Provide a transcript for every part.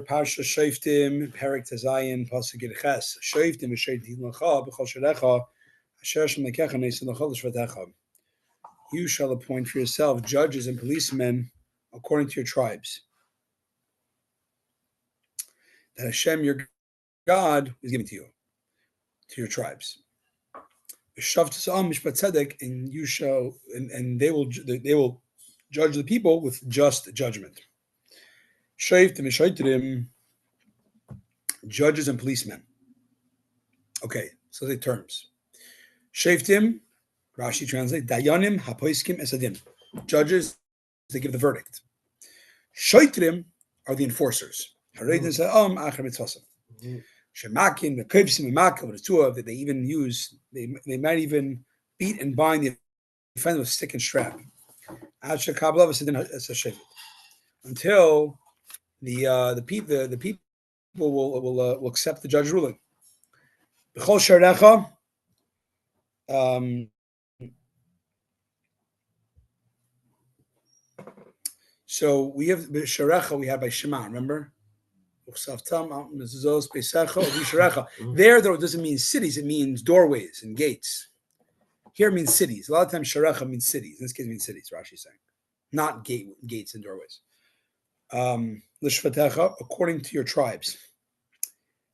Parsha Shoftim, Perek Tezayin, Pasuk Ches. Shoftim v'shoftim l'cha b'chol sharecha, asher Hashem lekecha ne'esan l'cha l'shvatecha. You shall appoint for yourself judges and policemen according to your tribes, that Hashem your God is giving to you, to your tribes. And you shall, and they will judge the people with just judgment. Judges and policemen. Okay, so the terms. Shoftim, Rashi translates, Dayanim hapoiskim esadim. Judges, they give the verdict. Shoitrim are the enforcers. Shemakim, the kivsim, and makav, the two of that they even use. They might even beat and bind the offender with stick and strap. Until the people will accept the judge's ruling. B'chol sharecha. So we have sharecha. We have by Shema. Remember. There, though, it doesn't mean cities, it means doorways and gates. Here it means cities. A lot of times, sharecha means cities. In this case, it means cities, Rashi is saying. Not gates and doorways. L'shvatecha, according to your tribes.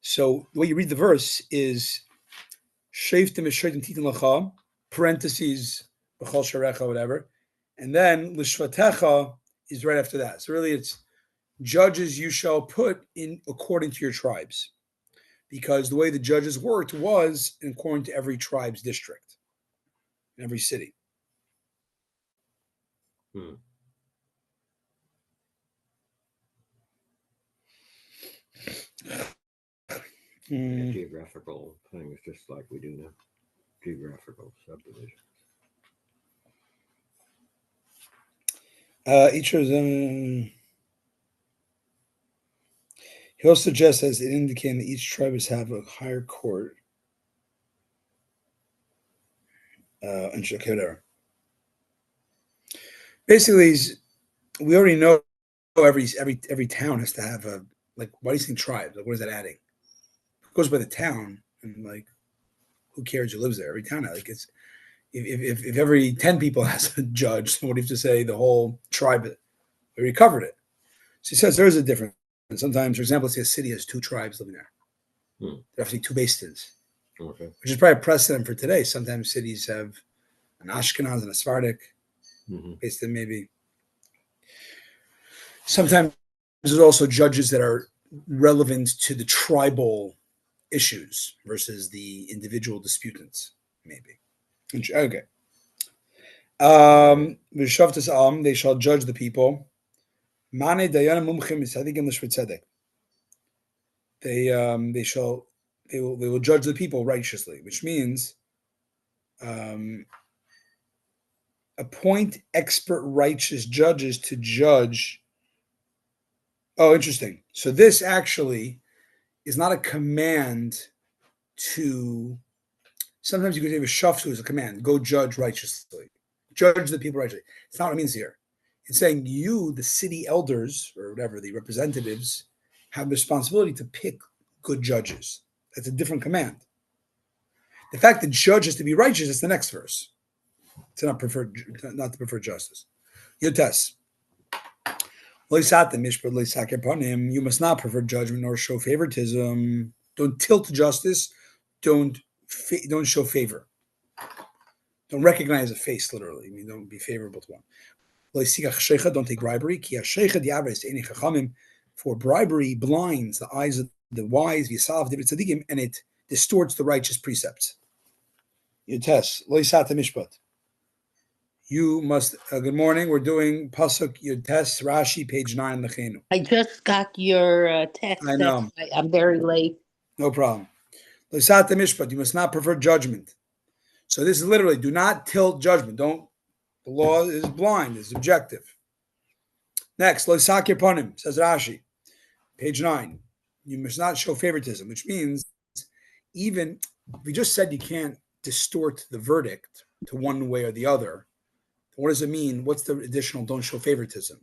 So the way you read the verse is shoftim v'shoftim titin l'cha, parentheses, b'chol sharecha, whatever. And then l'shvatecha is right after that. So really it's judges you shall put in according to your tribes, because the way the judges worked was according to every tribe's district, in every city. Geographical things, just like we do now. Geographical subdivision. Each of them. He also suggests, as it indicating that each tribe is have a higher court. And whatever. Basically, we already know every town has to have a, like, why do you think tribes? Like, what is that adding? It goes by the town, and like, who cares who lives there? Every town, like, it's if every 10 people has a judge, what do you have to say? The whole tribe, we already covered it. So he says there is a difference. And sometimes, for example, let's say a city has 2 tribes living there. There have to be 2 Beis-Dins, which is probably a precedent for today. Sometimes cities have an Ashkenaz and a Sephardic Beis-Din, maybe. Sometimes there's also judges that are relevant to the tribal issues versus the individual disputants, maybe. Okay. They shall judge the people. They will judge the people righteously, which means appoint expert righteous judges to judge. Oh, interesting. So this actually is not a command to. Sometimes you could have a shaftu as a command. Go judge righteously. Judge the people righteously. It's not what it means here. It's saying you, the city elders, or whatever, the representatives, have the responsibility to pick good judges. That's a different command. The fact that judge is to be righteous is the next verse. It's not to prefer justice. Yotes. You must not prefer judgment nor show favoritism. Don't tilt justice. Don't show favor. Don't recognize a face, literally. I mean, don't be favorable to one. Don't take bribery. For bribery blinds the eyes of the wise, and it distorts the righteous precepts. You must. Good morning. We're doing Pasuk Yotes Rashi, page 9. Lechenu. I just got your text. I know. I'm very late. No problem. You must not prefer judgment. So this is literally, do not tilt judgment. Don't. The law is blind, is objective. Next, Loisakir Ponim, says Rashi, page 9. You must not show favoritism, which means even we just said you can't distort the verdict to one way or the other. What does it mean? What's the additional don't show favoritism?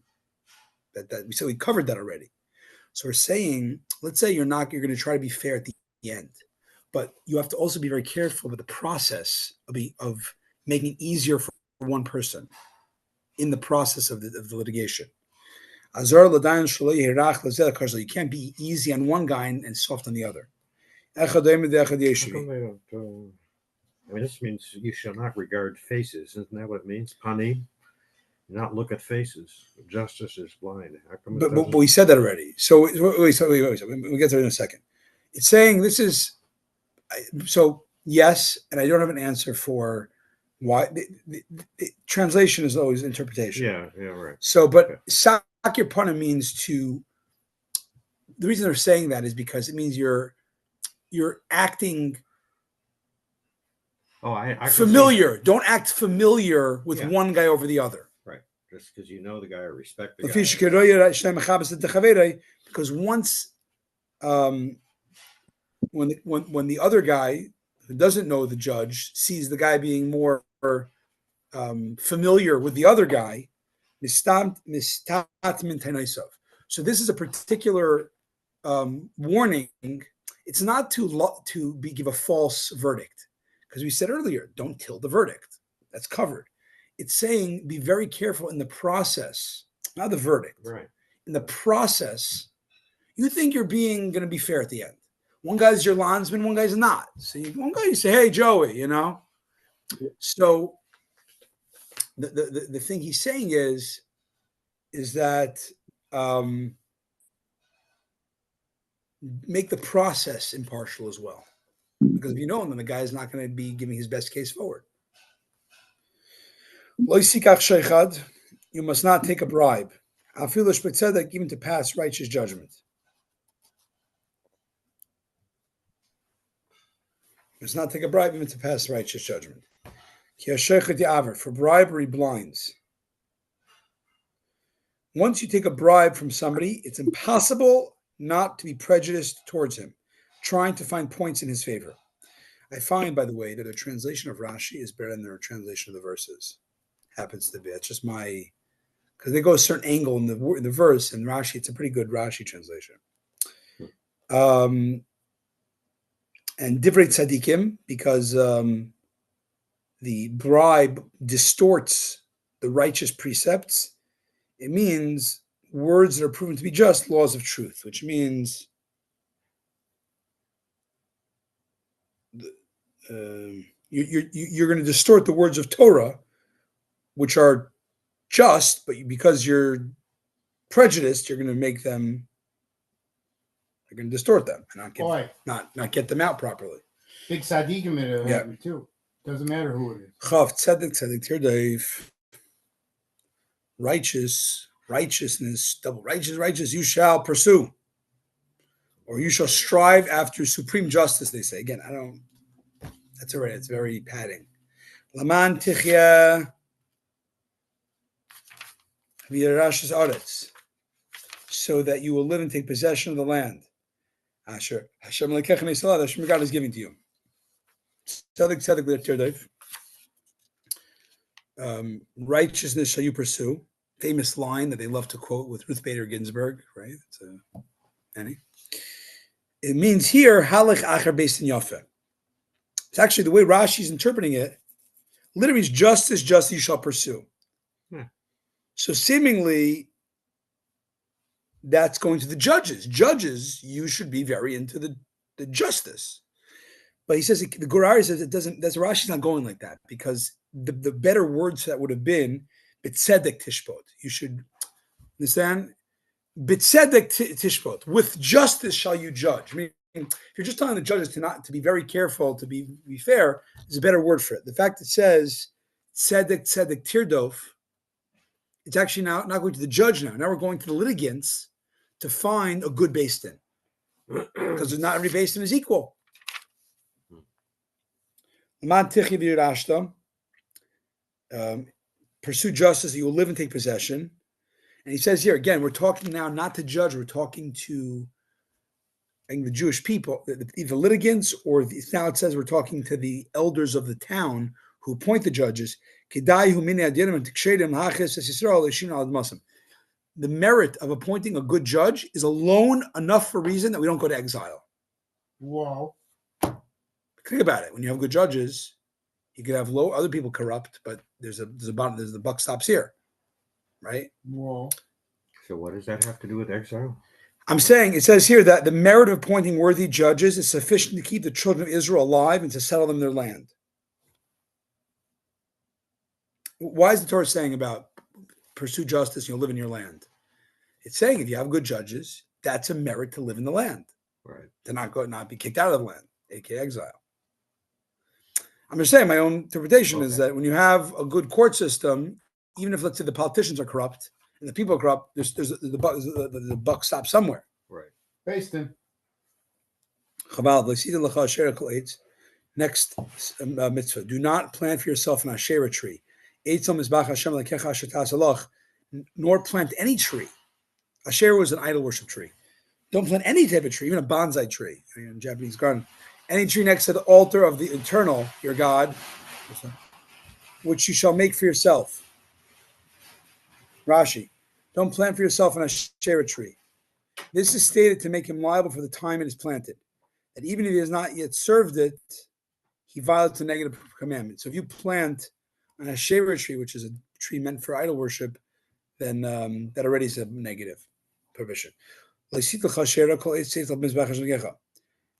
That we said we covered that already. So we're saying, let's say you're going to try to be fair at the end, but you have to also be very careful with the process of making it easier for one person in the process of the litigation. You can't be easy on one guy and soft on the other. How come they don't? This means you shall not regard faces. Isn't that what it means? Panim? Not look at faces. Justice is blind. How come But we said that already. So wait, we'll get to it in a second. It's saying this is so yes, and I don't have an answer for why. The translation is always interpretation. Yeah, right. So, but sakir pana means to. The reason they're saying that is because it means you're acting. Oh, I familiar. Don't act familiar with one guy over the other. Right. Just because you know the guy or respect the guy. Because once, when the other guy who doesn't know the judge sees the guy being more familiar with the other guy, so this is a particular warning. It's not to give a false verdict, because we said earlier, don't tilt the verdict. That's covered. It's saying be very careful in the process, not the verdict. Right. In the process, you think you're going to be fair at the end. One guy's your landsman, one guy's not. So one guy you say, hey, Joey, So the thing he's saying is that make the process impartial as well. Because if you know him, then the guy is not going to be giving his best case forward. You must not take a bribe, even to pass righteous judgment. You must not take a bribe even to pass righteous judgment. For bribery blinds. Once you take a bribe from somebody, it's impossible not to be prejudiced towards him, trying to find points in his favor. I find, by the way, that the translation of Rashi is better than their translation of the verses. Happens to be. It's just because they go a certain angle in the verse, and Rashi, it's a pretty good Rashi translation. And Divrei Tzadikim, because the bribe distorts the righteous precepts. It means words that are proven to be just, laws of truth, which means you're going to distort the words of Torah, which are just, but because you're prejudiced, you're going to make them. You're going to distort them and not get them out properly. Big tzaddikim happen too. Doesn't matter who it is. Chav tzedek tirdeif. Righteousness, double righteous, you shall pursue. Or you shall strive after supreme justice, they say. Again, that's all right. It's very padding. Laman tichya v'yarashas aretz, so that you will live and take possession of the land. Asher Hashem lekechem yisrael, Hashem God is giving to you. Tzedek righteousness shall you pursue. Famous line that they love to quote with Ruth Bader Ginsburg, right? It means here halach acher based in yafe. It's actually the way Rashi is interpreting it. Literally, is justice you shall pursue. So seemingly, that's going to the judges. Judges, you should be very into the justice. But he says the Gurari says it doesn't. That's Rashi's not going like that, because the better words that would have been bitzedek tishpot. You should understand bitzedek tishpot. With justice shall you judge. I mean, if you're just telling the judges to be very careful, to be fair, is a better word for it. The fact it says tzedek tirdof, it's actually not going to the judge now. Now we're going to the litigants to find a good beis din, because not every beis din is equal. Pursue justice, you will live and take possession. And he says here, again, we're talking now not to judge, we're talking to the Jewish people, the litigants, now it says we're talking to the elders of the town who appoint the judges. the merit of appointing a good judge is alone enough for reason that we don't go to exile. Whoa. Think about it. When you have good judges, you could have other people corrupt, but there's the buck stops here, right? Whoa. So what does that have to do with exile? I'm saying it says here that the merit of appointing worthy judges is sufficient to keep the children of Israel alive and to settle them in their land. Why is the Torah saying about pursue justice and you'll live in your land? It's saying if you have good judges, that's a merit to live in the land. Right. To not be kicked out of the land, aka exile. I'm just saying my own interpretation is that when you have a good court system, even if let's say the politicians are corrupt and the people are corrupt, the buck stops somewhere. Right. Based Next mitzvah: do not plant for yourself an Asherah tree, nor plant any tree. Asherah was an idol worship tree. Don't plant any type of tree, even a bonsai tree. In Japanese garden, any tree next to the altar of the eternal, your God, which you shall make for yourself. Rashi, don't plant for yourself an Asherah tree. This is stated to make him liable for the time it is planted. That even if he has not yet served it, he violates a negative commandment. So if you plant an Asherah tree, which is a tree meant for idol worship, then that already is a negative prohibition.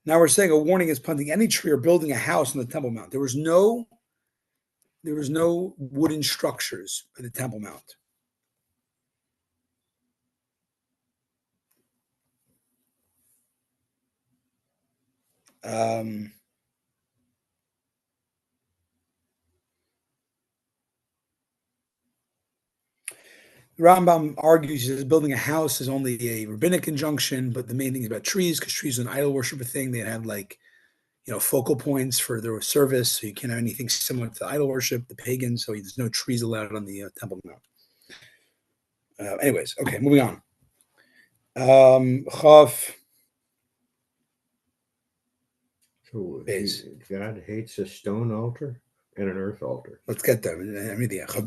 Now we're saying a warning is planting any tree or building a house on the Temple Mount. There was no wooden structures at the Temple Mount. Rambam argues that building a house is only a rabbinic injunction, but the main thing is about trees, because trees are an idol worshiper thing. They had focal points for their service, so you can't have anything similar to idol worship, the pagans, so there's no trees allowed on the Temple Mount. Anyways, okay, moving on. Chav. So God hates a stone altar and an earth altar. Let's get there. Chav.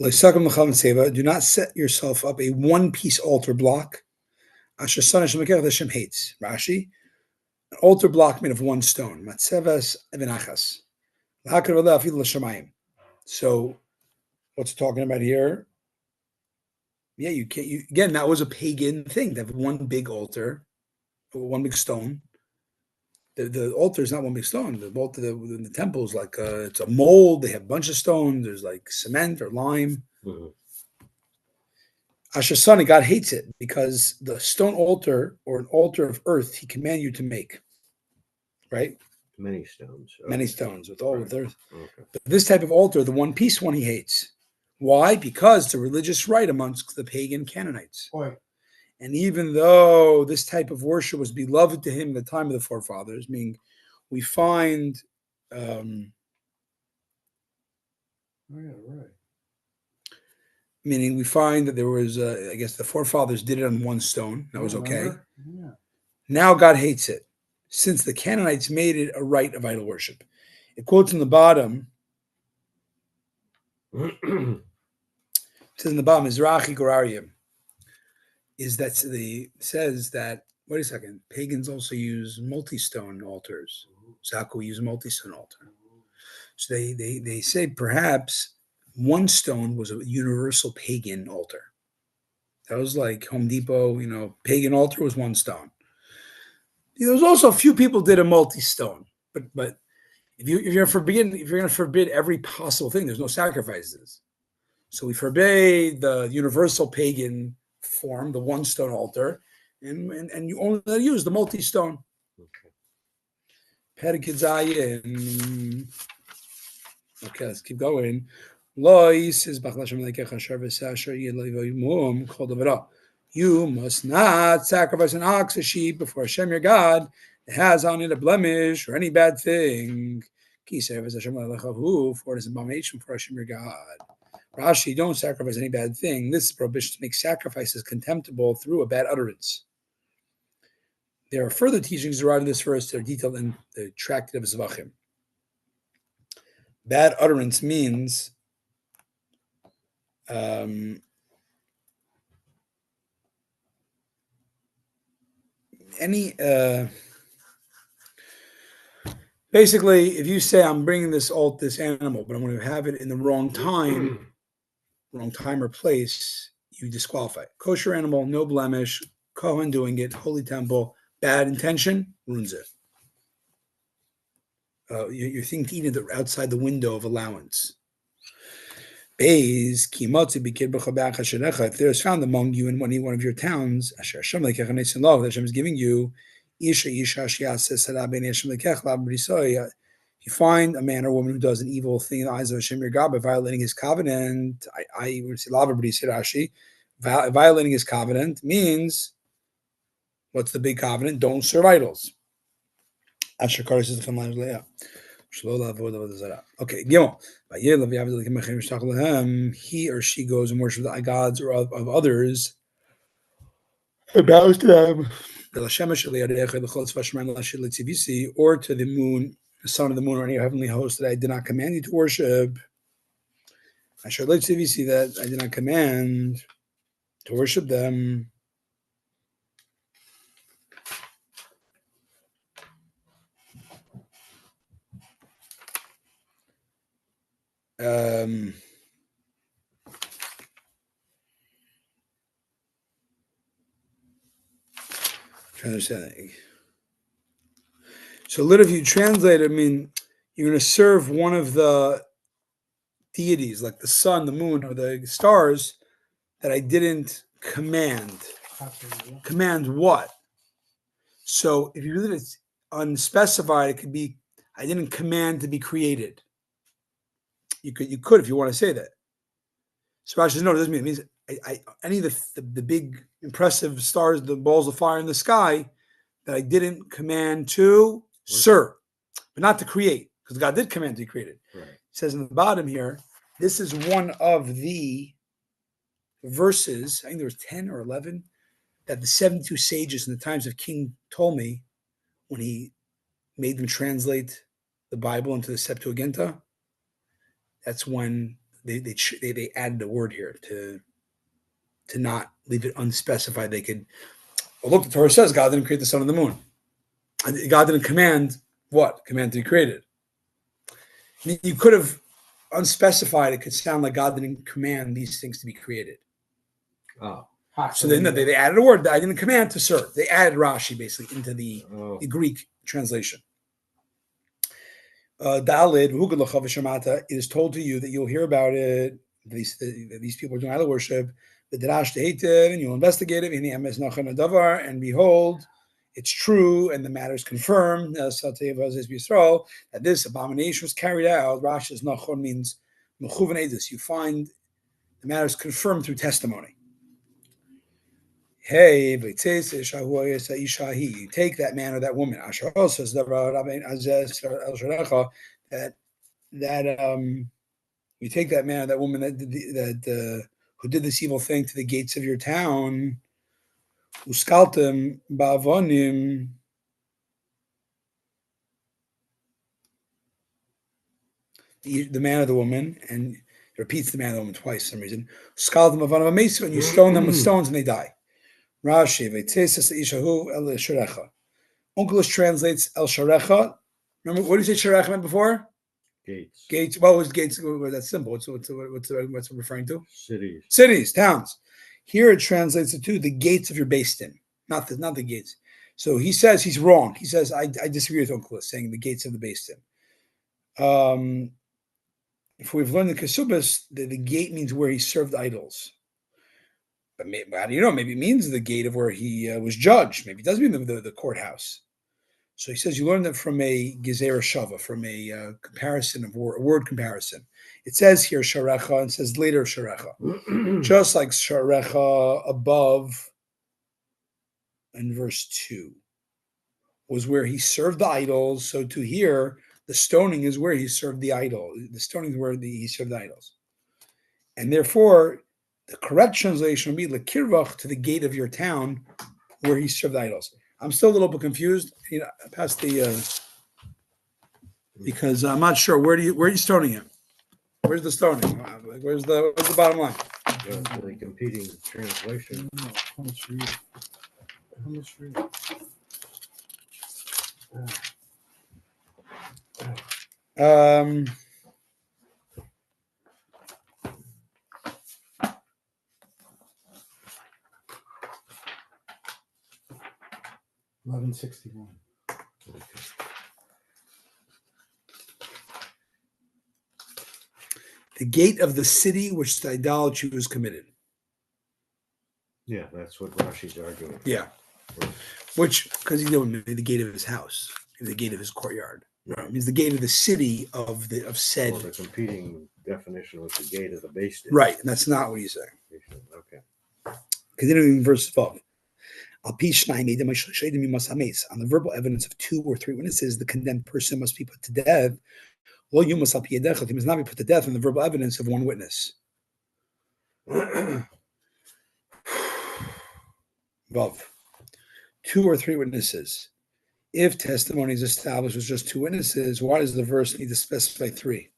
Do not set yourself up a one-piece altar block. Hashem hates. Rashi, an altar block made of one stone. So, what's it talking about here? Yeah, you can't. Again, that was a pagan thing. To have one big altar, one big stone. The altar is not one big stone. The altar in the temple is like it's a mold. They have a bunch of stones. There's like cement or lime. Mm-hmm. Ashasani, God hates it because the stone altar or an altar of earth He commanded you to make. Right? Many stones. Okay. Many stones with earth. Okay. But this type of altar, the one piece one, He hates. Why? Because it's a religious rite amongst the pagan Canaanites. Boy. And even though this type of worship was beloved to Him in the time of the forefathers, meaning we find meaning we find that there was I guess the forefathers did it on one stone. That was okay. Yeah. Now God hates it, since the Canaanites made it a rite of idol worship. It quotes in the bottom. It says in the bottom, Mizrachi Gorarium. Says that, wait a second, pagans also use multi-stone altars. Zaku use a multi-stone altar. So they say perhaps one stone was a universal pagan altar. That was like Home Depot, pagan altar was one stone. There was also a few people did a multi-stone, but if you're going to forbid every possible thing, there's no sacrifices. So we forbade the universal pagan form, the one stone altar, and you only use the multi-stone. Okay, let's keep going. You must not sacrifice an ox or sheep before Hashem your God that has on it a blemish or any bad thing. For it is an abomination for Hashem your God. Rashi, don't sacrifice any bad thing. This is prohibition to make sacrifices contemptible through a bad utterance. There are further teachings derived in this verse that are detailed in the Tractate of Zvachim. Bad utterance means basically, if you say I'm bringing this animal, but I'm going to have it in the wrong time or place, you disqualify. Kosher animal, no blemish, Kohen doing it, holy temple, bad intention, ruins it. You're thinking to eat it outside the window of allowance. If there is found among you in one of your towns, that Hashem is giving you, you find a man or woman who does an evil thing in the eyes of Hashem your God by violating his covenant. I would say lava, but he said Rashi, violating his covenant means, what's the big covenant? Don't serve idols. Asher Karis is the line of okay, Gimel. He or she goes and worships the gods or of others. It bows to them. Or to the moon, the sun of the moon, or any heavenly host that I did not command you to worship. I should let you see that I did not command to worship them. Trying to understand that. So, literally, if you translate it, I mean, you're going to serve one of the deities, like the sun, the moon, or the stars, that I didn't command. Command what? So, if you read it unspecified, it could be, I didn't command to be created. You could if you want to say that. So Rashi says, no, it doesn't mean it means any of the big impressive stars, the balls of fire in the sky, that I didn't command to serve, but not to create, because God did command to be created. Right. It says in the bottom here, this is one of the verses, I think there was 10 or 11, that the 72 sages in the times of King Ptolemy, when he made them translate the Bible into the Septuaginta, that's when they added a word here to not leave it unspecified. They could, well, look, the Torah says God didn't create the sun and the moon. God didn't command what? Command to be created. You could have unspecified. It could sound like God didn't command these things to be created. Oh. So then they added a word that I didn't command to serve. They added Rashi basically into the Greek translation. Dalid, it is told to you that you'll hear about it. These people are doing idol worship. And you'll investigate it. And behold, it's true, and the matter is confirmed. That this abomination was carried out. Rashi's nachon means mechuvan edus. You find the matter is confirmed through testimony. Hey, you take that man or that woman. You take that man or that woman that who did this evil thing to the gates of your town. Uskaltem ba'avonim. The man or the woman, and it repeats the man or the woman twice for some reason. Uskaltem ba'avonim amesu, and you stone them with stones and they die. Rashi v'tzeses ishahu el sharecha. Onkelos translates el sharecha. Remember what did you say sharecha meant before? Gates. Gates. What was gates? That's simple. What's it referring to? Cities. Towns. Here it translates it to the gates of your Beis Din, not the gates. So he says he's wrong. He says I disagree with Onkelos saying the gates of the Beis Din. If we've learned the Kesubas, the gate means where he served idols. But how do you know? Maybe it means the gate of where he was judged. Maybe it does mean the courthouse. So he says you learn that from a gezerah shava, from a comparison of word comparison. It says here sharecha and says later sharecha, just like sharecha above in verse 2 was where he served the idols. So to here, the stoning is where he served the idol. The stoning is where he served the idols, and therefore the correct translation would be lekirvach, to the gate of your town where he served the idols. I'm still a little bit confused. Past the because I'm not sure where are you stoning him? Where's the stoning? Where's the bottom line? The competing translation. How much for you? Um, 1161. the gate of the city which the idolatry was committed. Yeah, that's what Rashi's arguing. Yeah. Which, because he knew the gate of his house, the gate of his courtyard. Right. It means the gate of the city of said. Well, the competing definition was the gate of the base state. Right, and that's not what he's saying. Okay. Continuing in verse 12. On the verbal evidence of 2 or 3 witnesses, the condemned person must be put to death. He must not be put to death on the verbal evidence of 1 witness. Above. 2 or 3 witnesses. If testimony is established with just 2 witnesses, why does the verse need to specify 3?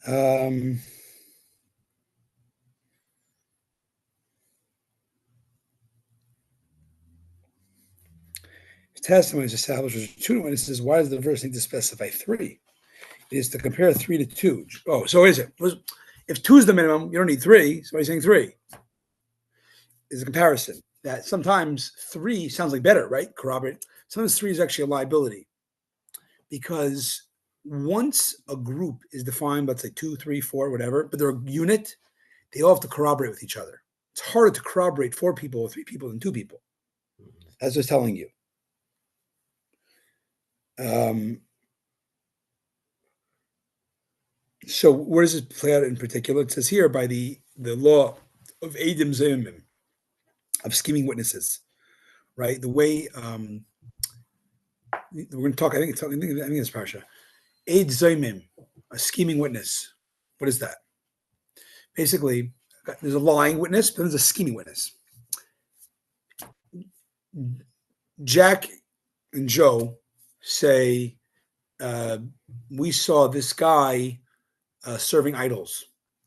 If testimony is established with 2 witnesses, why does the verse need to specify 3? It is to compare 3 to 2. Oh, so is it? If 2 is the minimum, you don't need 3. So he's saying 3. Is a comparison that sometimes 3 sounds like better, right? Corroborate. Sometimes 3 is actually a liability because once a group is defined, let's say 2, 3, 4, whatever, but they're a unit, they all have to corroborate with each other. It's harder to corroborate 4 people or 3 people than 2 people. That's just telling you. So where does it play out in particular? It says here by the law of Eidim Zayimim, of scheming witnesses, right? The way we're going to talk, I think it's Parsha. Eid Zayimim, a scheming witness. What is that? Basically, there's a lying witness, but there's a scheming witness. Jack and Joe say, we saw this guy serving idols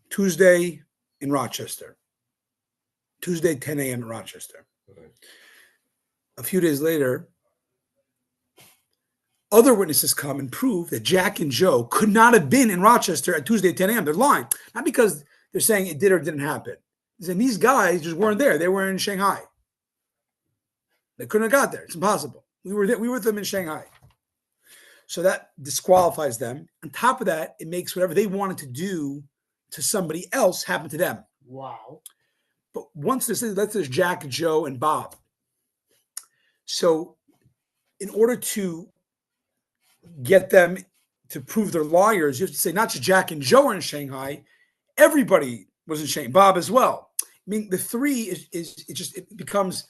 Tuesday in Rochester. Tuesday, 10 a.m. in Rochester. Okay. A few days later, other witnesses come and prove that Jack and Joe could not have been in Rochester at Tuesday at 10 a.m. They're lying. Not because they're saying it did or didn't happen. They're saying these guys just weren't there. They were in Shanghai. They couldn't have got there. It's impossible. We were with them in Shanghai. So that disqualifies them. On top of that, it makes whatever they wanted to do to somebody else happen to them. Wow. But once there's Jack, Joe, and Bob. So in order to get them to prove they're liars, you have to say not just Jack and Joe are in Shanghai, everybody was in Shanghai, Bob as well. I mean, the 3 it becomes,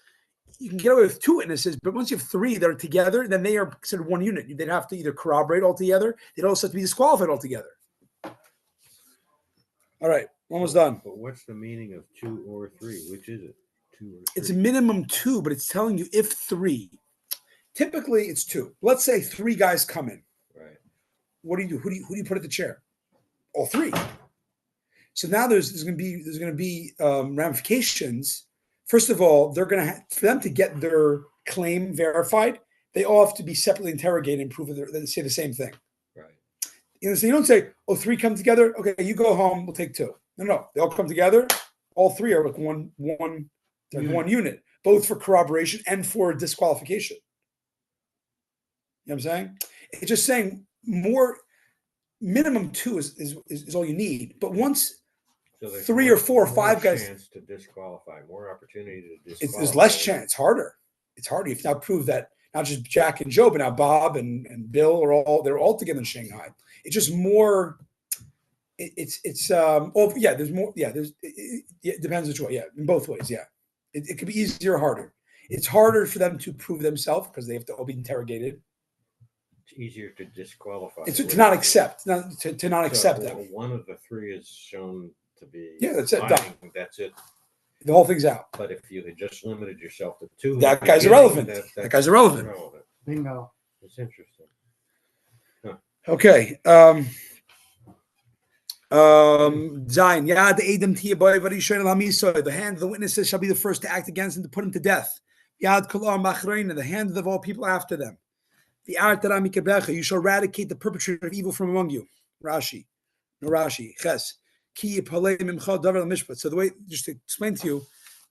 you can get away with 2 witnesses, but once you have 3 that are together, then they are considered 1 unit. They'd have to either corroborate altogether, they'd also have to be disqualified altogether. All right, almost done. But what's the meaning of 2 or 3? Which is it? 2 or 3? It's a minimum 2, but it's telling you if 3. Typically, it's 2. Let's say 3 guys come in. Right. What do you do? Who do you put at the chair? All 3. So now there's going to be ramifications. First of all, they're going to for them to get their claim verified, they all have to be separately interrogated and prove that they say the same thing. Right. So you don't say, 3 come together. Okay, you go home. We'll take 2. No. They all come together. All 3 are like one unit, both for corroboration and for disqualification. You know what I'm saying? It's just saying more minimum 2 is all you need. But once 3 or 4 or 5 guys, chance to disqualify, more opportunity to disqualify. There's less chance. It's harder. It's harder. You've now proved that not just Jack and Joe, but now Bob and Bill they're all together in Shanghai. It's just more. There's more. Yeah, it depends which way. Yeah, in both ways. Yeah, it could be easier or harder. It's harder for them to prove themselves because they have to all be interrogated. It's easier to disqualify. It's to not accept. To not accept them. One of the 3 is shown to be. Yeah, that's it. Done. That's it. The whole thing's out. But if you had just limited yourself to 2, that guy's irrelevant. That guy's irrelevant. Bingo. It's interesting. Huh. Okay. Zayin, Yad Edom Tiyaboy Varishain Lamisoy. The hand of the witnesses shall be the first to act against him to put him to death. Yad Kolam Machrein, the hand of all people after them. The Artara Mikabecha, you shall eradicate the perpetrator of evil from among you. Rashi. No Rashi. Ches. Ki Yipalei Mimcha Davar Mishpat. So the way, just to explain to you,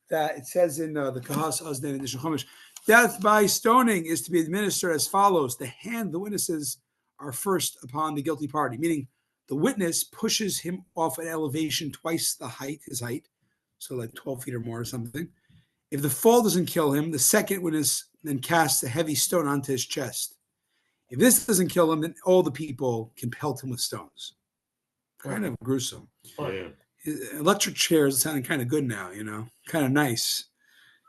that it says in the Kahas Azden in the Chumash, death by stoning is to be administered as follows. The hand, the witnesses are first upon the guilty party, meaning the witness pushes him off an elevation twice the height, his height, so like 12 feet or more or something. If the fall doesn't kill him, the second witness then casts a heavy stone onto his chest. If this doesn't kill him, then all the people can pelt him with stones. Kind of gruesome. Oh, yeah. Electric chairs sounding kind of good now, kind of nice.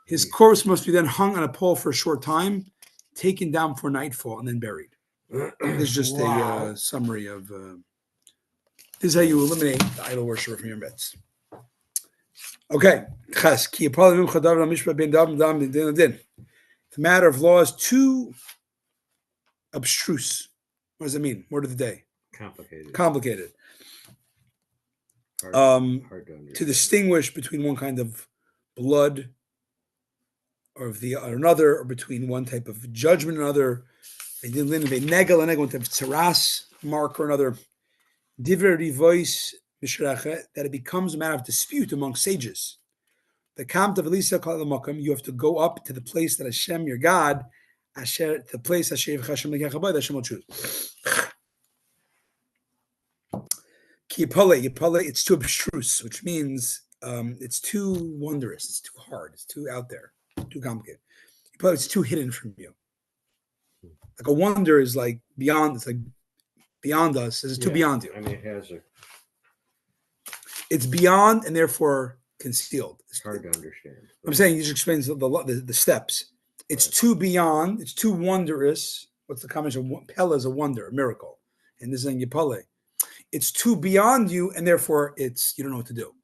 His corpse must be then hung on a pole for a short time, taken down before nightfall, and then buried. This is just a summary of. This is how you eliminate the idol worshiper from your midst. Okay. The matter of law is too abstruse. What does it mean? Word of the day. Complicated. Hard to distinguish between one kind of blood or another, or between one type of judgment and another. One type of tsaras mark or another. Divrei voice that it becomes a matter of dispute among sages. The camp of Elisa called the Makam, you have to go up to the place that Hashem, your God, the place Hashem that Hashem will choose. It's too abstruse, which means it's too wondrous, it's too hard, it's too out there, too complicated. It's too hidden from you. Like a wonder is like beyond. It's like beyond us. It's too beyond you. I mean, it has a. It's beyond and therefore concealed. It's hard to understand. I'm saying he just explains the steps. It's too beyond. It's too wondrous. What's the combination? Pella is a wonder, a miracle, and this is in Yipale. It's too beyond you, and therefore you don't know what to do.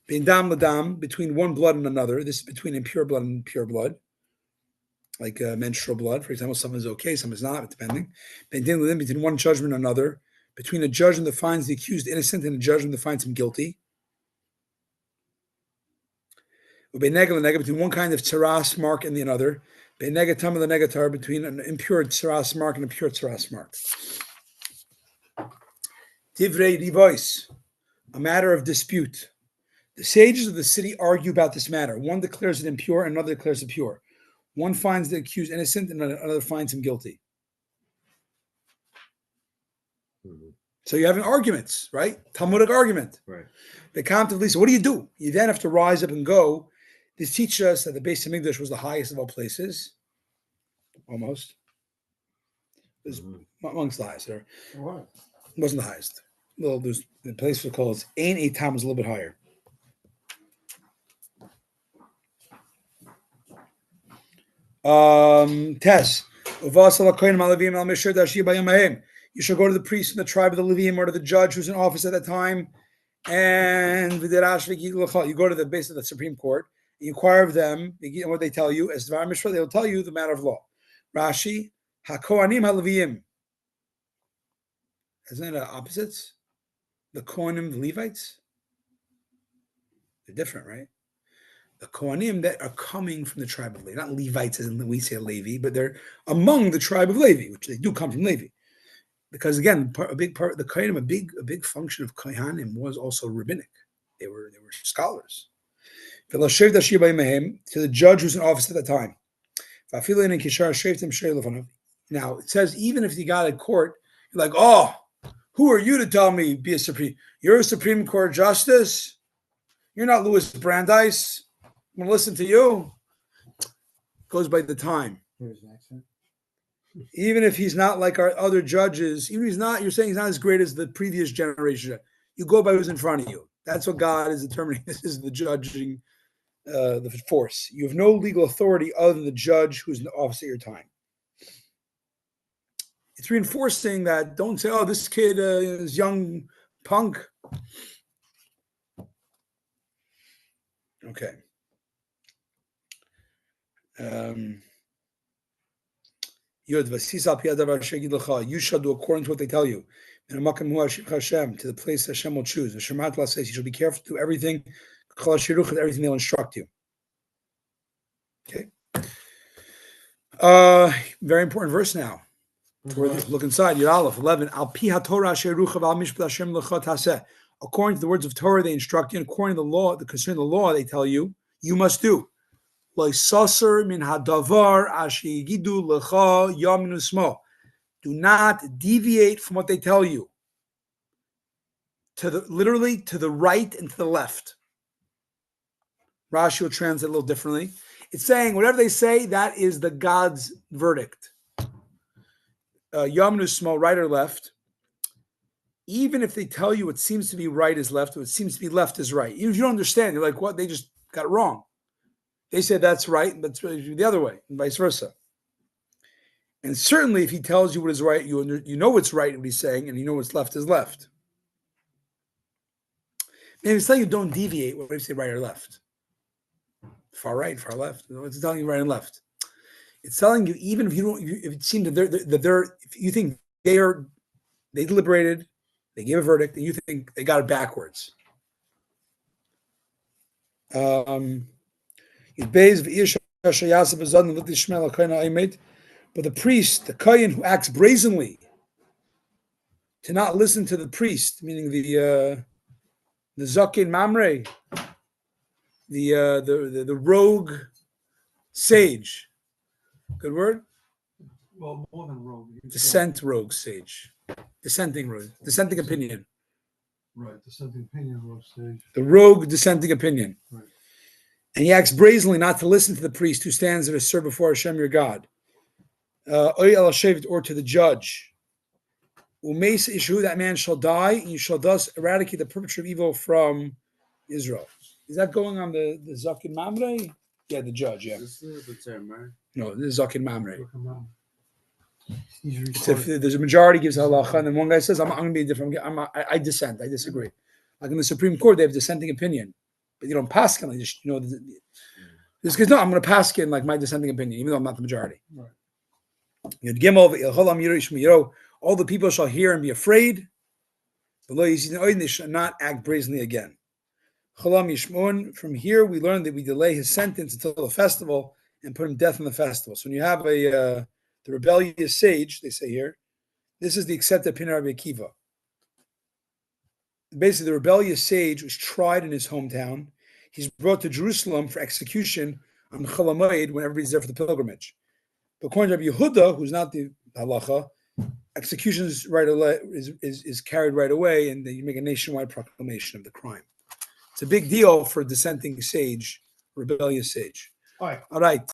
Between one blood and another. This is between impure blood and pure blood. Like menstrual blood, for example, some is okay, some is not, depending. Between one judgment and another, between a judgment that finds the accused innocent and a judgment that finds him guilty. Between one kind of tsaras mark and the other. Between an impure tsaras mark and a pure tsaras mark. Divrei divois, a matter of dispute. The sages of the city argue about this matter. One declares it impure, and another declares it pure. One finds the accused innocent, and another finds him guilty. Mm-hmm. So you're having arguments, right? Talmudic argument. Right. The count of Lisa. What do? You then have to rise up and go. This teaches us that the Beis Hamikdash was the highest of all places. Almost. It was amongst the highest. There. What? It wasn't the highest. Well, there's the place was called Ein Eitam was a little bit higher. Tess. You shall go to the priest from the tribe of the Leviim or to the judge who's in office at that time, and you go to the base of the Supreme Court, and you inquire of them, what they tell you, as Dvar Mishra, they'll tell you the matter of law. Rashi, HaKohanim HaLeviim. Isn't that opposites? The Kohanim, the Levites? They're different, right? The Kohanim that are coming from the tribe of Levi, not Levites as we say Levi, but they're among the tribe of Levi, which they do come from Levi. Because again, a big part of the Kohanim, a big function of Kohanim was also rabbinic. They were scholars. To the judge who's in office at the time. Now it says even if you got a court, you're like, oh, who are you to tell me be a supreme? You're a Supreme Court justice. You're not Louis Brandeis. I'm going to listen to you. Goes by the time. Even if he's not like our other judges, even if he's not, you're saying he's not as great as the previous generation. You go by who's in front of you. That's what God is determining. This is the judging, the force. You have no legal authority other than the judge who's in the office at your time. It's reinforcing that. Don't say, oh, this kid is young punk. Okay. Yud v'sis al pi hadavar asher yigid lecha. You shall do according to what they tell you. To the place Hashem will choose. The Shemat says you shall be careful to everything, everything they'll instruct you. Okay. Very important verse now. Look inside. Yud Aleph 11. Al pi haTorah asher ruchav al mishpat Hashem lecha taseh. According to the words of Torah, they instruct you, and according to the law, concerning the law, they tell you, you must do. Lo saser min hadavar asher yigidu lecha yamin usmo. Do not deviate from what they tell you. Literally to the right and to the left. Rashi will translate a little differently. It's saying whatever they say, that is the God's verdict. Yamin usmo, right or left. Even if they tell you what seems to be right is left, what seems to be left is right. Even if you don't understand, you're like, what? They just got it wrong. They said that's right, but it's really the other way, and vice versa. And certainly, if he tells you what is right, you know what's right in what he's saying, and you know what's left is left. And it's telling you don't deviate. What do you say, right or left? Far right, far left. It's telling you right and left. It's telling you even if you don't, if it seems that if you think they deliberated, they gave a verdict, and you think they got it backwards. But the priest, the kohen who acts brazenly to not listen to the priest, meaning the zakin mamre, the rogue sage. Good word? Well, more than rogue. Rogue sage. Dissenting opinion. Right, dissenting opinion, rogue sage. The rogue dissenting opinion. Right. And he acts brazenly not to listen to the priest who stands there to serve before Hashem your God. Or to the judge. That man shall die, and you shall thus eradicate the perpetrator of evil from Israel. Is that going on the Zakin Mamre? Yeah, the judge, yeah. This is the term, right? No, this is Zakin Mamre. So if there's a majority gives halacha, and then one guy says, I'm going to be different. I dissent. I disagree. Like in the Supreme Court, they have dissenting opinion. But you don't pass on. Just, this guy's, no, I'm going to pass in like my dissenting opinion, even though I'm not the majority. right. All the people shall hear and be afraid. They shall not act brazenly again. From here, we learn that we delay his sentence until the festival and put him to death on the festival. So when you have the rebellious sage, they say here, this is the accepted opinion of Rabbi Akiva. Basically, the rebellious sage was tried in his hometown. He's brought to Jerusalem for execution on Chol HaMoed when everybody's there for the pilgrimage. But according to Rabbi Yehuda, who's not the halacha, execution is carried right away, and you make a nationwide proclamation of the crime. It's a big deal for a dissenting sage, rebellious sage. All right. All right.